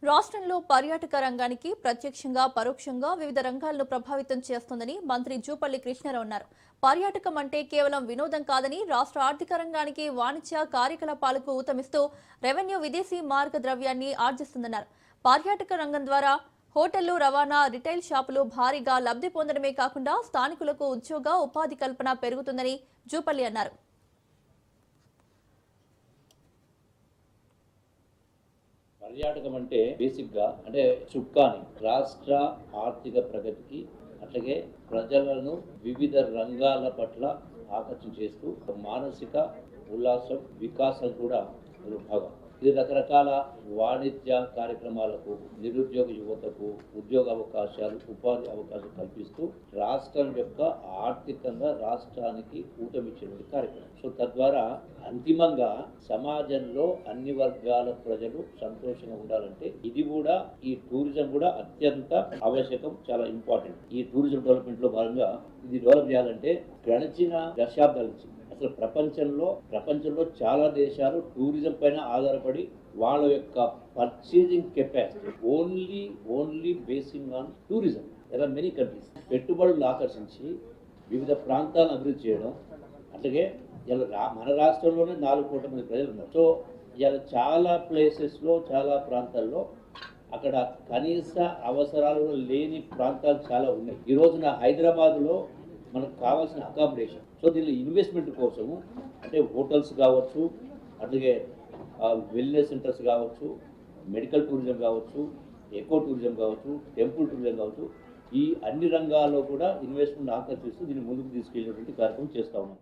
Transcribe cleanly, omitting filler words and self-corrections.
రాష్ట్రంలో పర్యాటక రంగానికి ప్రత్యక్షంగా పరోక్షంగా వివిధ రంగాలను ప్రభావితం చేస్తుందని మంత్రి జూపల్లి కృష్ణారావు అన్నారు. పర్యాటకం అంటే కేవలం వినోదం కాదని రాష్ట్ర ఆర్థిక రంగానికి వాణిజ్య కార్యకలాపాలకు ఊతమిస్తూ రెవెన్యూ విదేశీ మార్గ ద్రవ్యాన్ని ఆర్జిస్తుందన్నారు. పర్యాటక రంగం ద్వారా హోటళ్లు, రవాణా, రిటైల్ షాపులు భారీగా లబ్ధి పొందడమే కాకుండా స్థానికులకు ఉద్యోగ ఉపాధి కల్పన పెరుగుతుందని జూపల్లి అన్నారు. పర్యాటకం అంటే బేసిక్ గా అంటే చుక్కాని రాష్ట్ర ఆర్థిక ప్రగతికి అట్లాగే ప్రజలను వివిధ రంగాల పట్ల ఆకర్షణ చేస్తూ మానసిక ఉల్లాసం వికాసం కూడా ఒక భాగం. ఇది రకరకాల వాణిజ్య కార్యక్రమాలకు, నిరుద్యోగ యువతకు ఉద్యోగ అవకాశాలు, ఉపాధి అవకాశాలు కల్పిస్తూ రాష్ట్రం యొక్క ఆర్థికంగా రాష్ట్రానికి ఊతమిచ్చే కార్యక్రమం. సో తద్వారా అంతిమంగా సమాజంలో అన్ని వర్గాల ప్రజలు సంతోషంగా ఉండాలంటే ఇది కూడా, ఈ టూరిజం కూడా అత్యంత ఆవశ్యకం, చాలా ఇంపార్టెంట్. ఈ టూరిజం డెవలప్మెంట్ లో భాగంగా ఇది డెవలప్ చేయాలంటే గడిచిన దశాబ్దాల నుంచి అసలు ప్రపంచంలో చాలా దేశాలు టూరిజం పైన ఆధారపడి వాళ్ళ యొక్క purchasing capacity only basing on tourism. There are many countries పెట్టుబడులు ఆకర్షించి వివిధ ప్రాంతాలను అభివృద్ధి చేయడం. అట్లాగే ఇలా మన రాష్ట్రంలోనే 4 కోట్ల మంది ప్రజలు ఉన్నారు. సో ఇలా చాలా ప్లేసెస్లో, చాలా ప్రాంతాల్లో అక్కడ కనీస అవసరాలు లేని ప్రాంతాలు చాలా ఉన్నాయి. ఈ రోజున హైదరాబాద్లో మనకు కావాల్సిన అకామిడేషన్, సో దీనిలో ఇన్వెస్ట్మెంట్ కోసము అంటే హోటల్స్ కావచ్చు, అట్లాగే వెల్నెస్ సెంటర్స్ కావచ్చు, మెడికల్ టూరిజం కావచ్చు, ఎకో టూరిజం కావచ్చు, టెంపుల్ టూరిజం కావచ్చు, ఈ అన్ని రంగాల్లో కూడా ఇన్వెస్ట్మెంట్ ఆకర్షిస్తూ దీన్ని ముందుకు తీసుకెళ్ళినటువంటి కార్యక్రమం చేస్తూ ఉన్నాం.